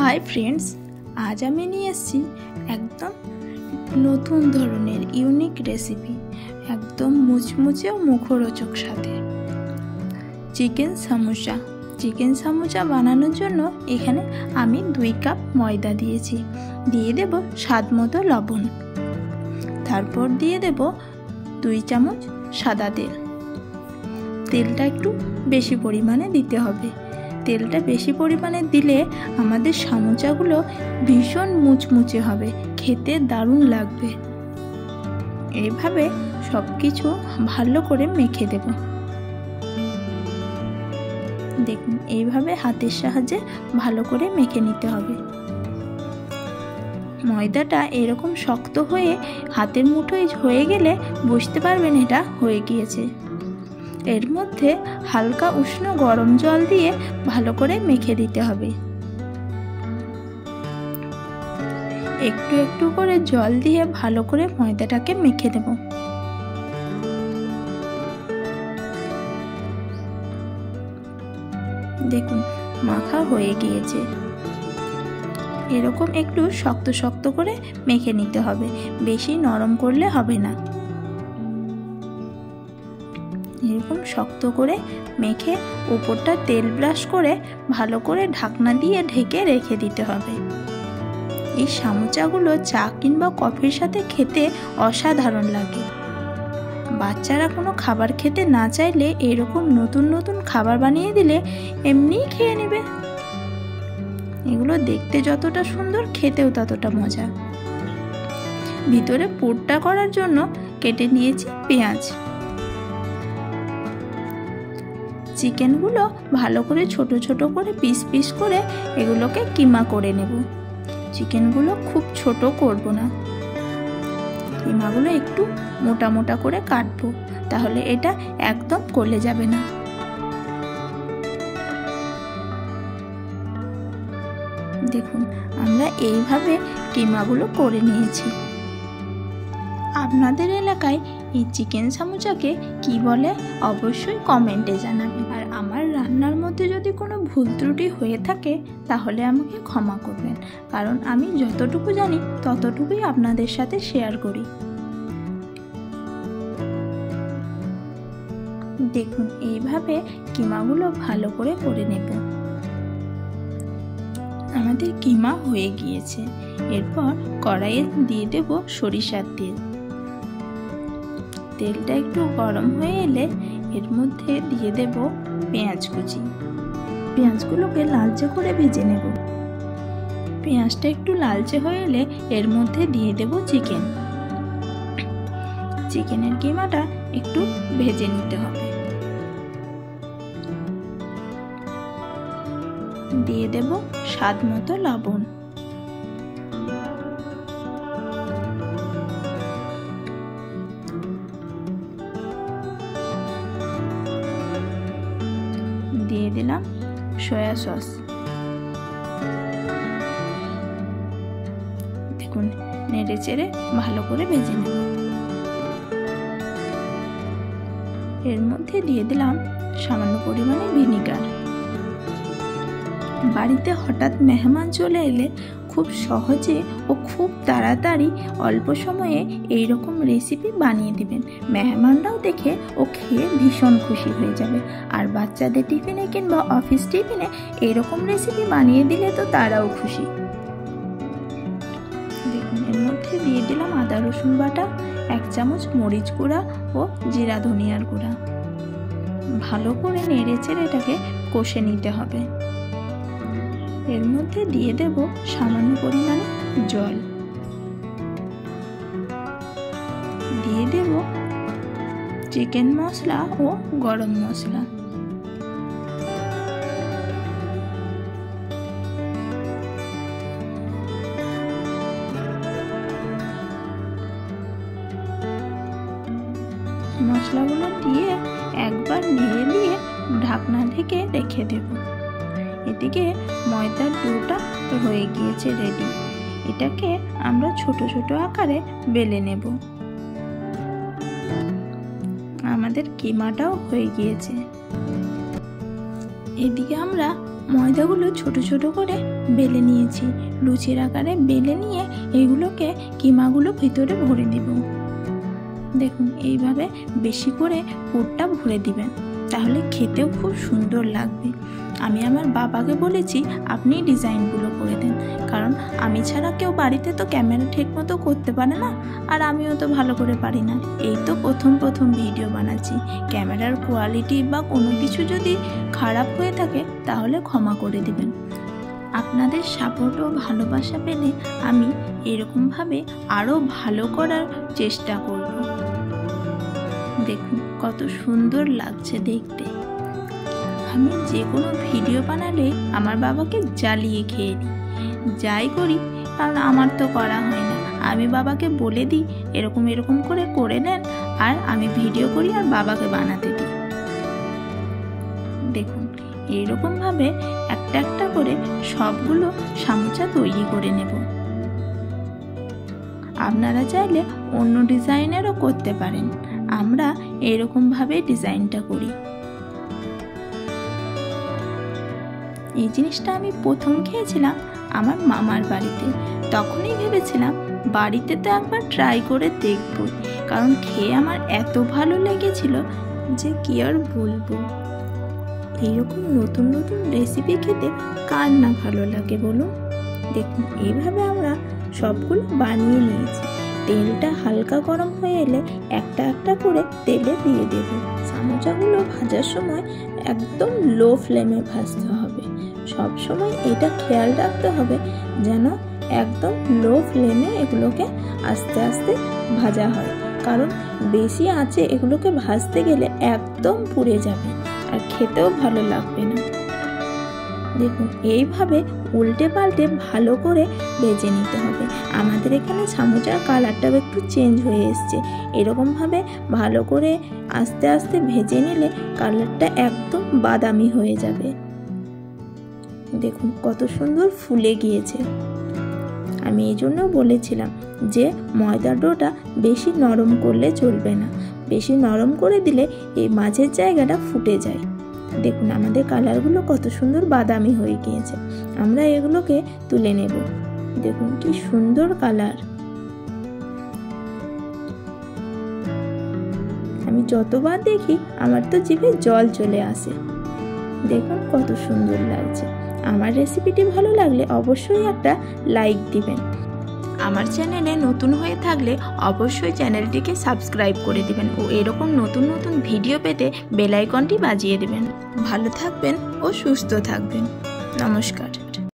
Hi friends, आज আমি নিয়ে এসেছি একদম নতুন ধরনের ইউনিক রেসিপি, একদম মুচমুচে ও মুখরোচক সাথে চিকেন সামোসা। চিকেন সামোসা বানানোর জন্য এখানে আমি 2 কাপ ময়দা দিয়েছি, দিয়ে দেব স্বাদ মতো লবণ, তারপর দিয়ে দেব 2 চামচ সাদা তেল। তেলটা একটু বেশি পরিমাণে দিতে হবে। তেলটা বেশি পরিমাণে দিলে আমাদের সামোসাগুলো ভীষণ মুচমুচে হবে, খেতে দারুণ লাগবে। এইভাবে সব কিছু ভালো করে মেখে দেব। দেখুন, এইভাবে হাতের সাহায্যে ভালো করে মেখে নিতে হবে। ময়দাটা এরকম শক্ত হয়ে হাতের মুঠোয় হয়ে গেলে বুঝতে পারবেন এটা হয়ে গিয়েছে। এর মধ্যে হালকা উষ্ণ গরম জল দিয়ে ভালো করে মেখে দিতে হবে। একটু একটু করে জল দিয়ে ভালো করে ময়দাটাকে মেখে দেব। দেখুন, মাখা হয়ে গিয়েছে। এরকম একটু শক্ত শক্ত করে মেখে নিতে হবে, বেশি নরম করলে হবে না। এরকম শক্ত করে মেখে উপরটা তেল ব্রাশ করে ভালো করে ঢাকনা দিয়ে ঢেকে রেখে দিতে হবে। এই সামোসাগুলো চা কিংবা কফির সাথে খেতে অসাধারণ লাগে। বাচ্চারা কোনো খাবার খেতে না চাইলে এরকম নতুন নতুন খাবার বানিয়ে দিলে এমনিই খেয়ে নেবে। এগুলো দেখতে যতটা সুন্দর, খেতেও ততটা মজা। ভিতরে পুরটা করার জন্য কেটে নিয়েছি পেঁয়াজ। চিকেনগুলো ভালো করে ছোট ছোট করে পিস পিস করে এগুলোকে কিমা করে নেব। চিকেনগুলো খুব ছোট করব না, কিমাগুলো একটু মোটা মোটা করে কাটবো, তাহলে এটা একদম গলে যাবে না। দেখুন, আমরা এইভাবে কিমাগুলো করে নিয়েছি। আপনাদের এলাকায় এই চিকেন সামোসাকে কি বলে অবশ্যই কমেন্টে জানাবেন। আর আমার রান্নার মধ্যে যদি কোনো ভুল ত্রুটি হয়ে থাকে তাহলে আমাকে ক্ষমা করবেন, কারণ আমি যতটুকু জানি ততটুকুই আপনাদের সাথে শেয়ার করি। দেখুন, এইভাবে কিমাগুলো ভালো করে করে নেব। আমাদের কিমা হয়ে গিয়েছে। এরপর কড়াইয়ে দিয়ে দেব সরিষার তেল। তেলটা একটু গরম হয়ে এলে এর মধ্যে দিয়ে দেব পেঁয়াজ কুচি। পেঁয়াজগুলোকে লালচে করে ভেজে নেব। পেঁয়াজটা একটু লালচে হয়ে এলে এর মধ্যে দিয়ে দেব চিকেন। চিকেনের কিমাটা একটু ভেজে নিতে হবে। দিয়ে দেব স্বাদ মতো লবণ। দিয়ে দিলাম সয়া সস। দেখুন, নেড়ে চেড়ে ভালো করে ভেজে নেব। এর মধ্যে দিয়ে দিলাম সামান্য পরিমাণে ভিনিগার। বাড়িতে হঠাৎ মেহমান চলে এলে খুব সহজে ও খুব তাড়াতাড়ি অল্প সময়ে এই রকম রেসিপি বানিয়ে দিবেন। মেহমানরাও দেখে ও খেয়ে ভীষণ খুশি হয়ে যাবে। আর বাচ্চাদের টিফিনে কিংবা অফিস টিফিনে এইরকম রেসিপি বানিয়ে দিলে তো তারাও খুশি। দেখুন, এর মধ্যে দিয়ে দিলাম আদা রসুন বাটা, 1 চামচ মরিচ গুঁড়া ও জিরা ধনিয়ার গুঁড়া। ভালো করে নেড়ে চেড়ে এটাকে কষে নিতে হবে। এর মধ্যে দিয়ে দেব সামান্য পরিমাণে জল, দিয়ে দেব চিকেন মশলা ও গরম মশলা। মশলাগুলো দিয়ে একবার নেড়ে দিয়ে ঢাকনা ঢেকে রেখে দেব। এদিকে ময়দার ডোটা হয়ে গিয়েছে রেডি। এটাকে আমরা ছোট ছোট আকারে বেলে নেব। আমাদের কিমাটাও হয়ে গিয়েছে। এদিকে আমরা ময়দাগুলো ছোট ছোট করে বেলে নিয়েছি। লুচির আকারে বেলে নিয়ে এইগুলোকে কিমাগুলো ভিতরে ভরে দিব। দেখুন এইভাবে বেশি করে পুরটা ভরে দিবেন, তাহলে খেতেও খুব সুন্দর লাগবে। আমি আমার বাবাকে বলেছি আপনি ডিজাইনগুলো করে দেন, কারণ আমি ছাড়া কেউ বাড়িতে তো ক্যামেরা ঠিক মতো করতে পারে না, আর আমিও তো ভালো করে পারি না। এই তো প্রথম ভিডিও বানাচ্ছি। ক্যামেরার কোয়ালিটি বা কোনো কিছু যদি খারাপ হয়ে থাকে তাহলে ক্ষমা করে দিবেন। আপনাদের সাপোর্ট ও ভালোবাসা পেলে আমি এরকমভাবে আরও ভালো করার চেষ্টা করব। দেখুন কত সুন্দর লাগছে দেখতে। আমি যে কোনো ভিডিও বানালে আমার বাবাকে জ্বালিয়ে খেয়ে দিই, যাই করি, কারণ আমার তো করা হয় না। আমি বাবাকে বলে দিই এরকম করে নেন, আর আমি ভিডিও করি আর বাবাকে বানাতে দিই। দেখুন এইরকমভাবে একটা একটা করে সবগুলো সামোচা তৈরি করে নেব। আপনারা চাইলে অন্য ডিজাইনেরও করতে পারেন, আমরা এরকমভাবে ডিজাইনটা করি। এই জিনিসটা আমি প্রথম খেয়েছিলাম আমার মামার বাড়িতে। তখনই ভেবেছিলাম বাড়িতে তো একবার ট্রাই করে দেখব, কারণ খেয়ে আমার এত ভালো লেগেছিল যে কি আর বলবো। এইরকম নতুন রেসিপি খেতে কার না ভালো লাগে বলুন। দেখুন এইভাবে আমরা সবগুলো বানিয়ে নিয়েছি। তেলটা হালকা গরম হয়ে এলে একটা একটা করে তেলে দিয়ে দেব। সামোচাগুলো ভাজার সময় একদম লো ফ্লেমে ভাজতে হবে। সব সময় এটা খেয়াল রাখতে হবে যেন একদম লো ফ্লেমে এগুলোকে আস্তে আস্তে ভাজা হয়, কারণ বেশি আঁচে এগুলোকে ভাজতে গেলে একদম পুড়ে যাবে আর খেতেও ভালো লাগবে না। দেখুন এইভাবে উল্টে পাল্টে ভালো করে ভেজে নিতে হবে। আমাদের এখানে সামোচার কালারটাও একটু চেঞ্জ হয়ে এসছে। এরকমভাবে ভালো করে আস্তে আস্তে ভেজে নিলে কালারটা একদম বাদামি হয়ে যাবে। দেখুন কত সুন্দর ফুলে গিয়েছে। আমি এই জন্য বলেছিলাম যে ময়দার ডোটা বেশি নরম করলে চলবে না, বেশি নরম করে দিলে এই মাঝের জায়গাটা ফুটে যায়। দেখুন আমাদের কালারগুলো কত সুন্দর বাদামি হয়ে গিয়েছে। আমরা এগুলোকে তুলে নেব। দেখুন কি সুন্দর কালার। আমি যতবার দেখি আমার তো জিভে জল চলে আসে। দেখুন কত সুন্দর লাগছে। আমার রেসিপিটি ভালো লাগলে অবশ্যই একটা লাইক দিবেন। আমার চ্যানেলে নতুন হয়ে থাকলে অবশ্যই চ্যানেলটিকে সাবস্ক্রাইব করে দিবেন ও এরকম নতুন ভিডিও পেতে বেল আইকনটি বাজিয়ে দিবেন। ভালো থাকবেন ও সুস্থ থাকবেন। নমস্কার।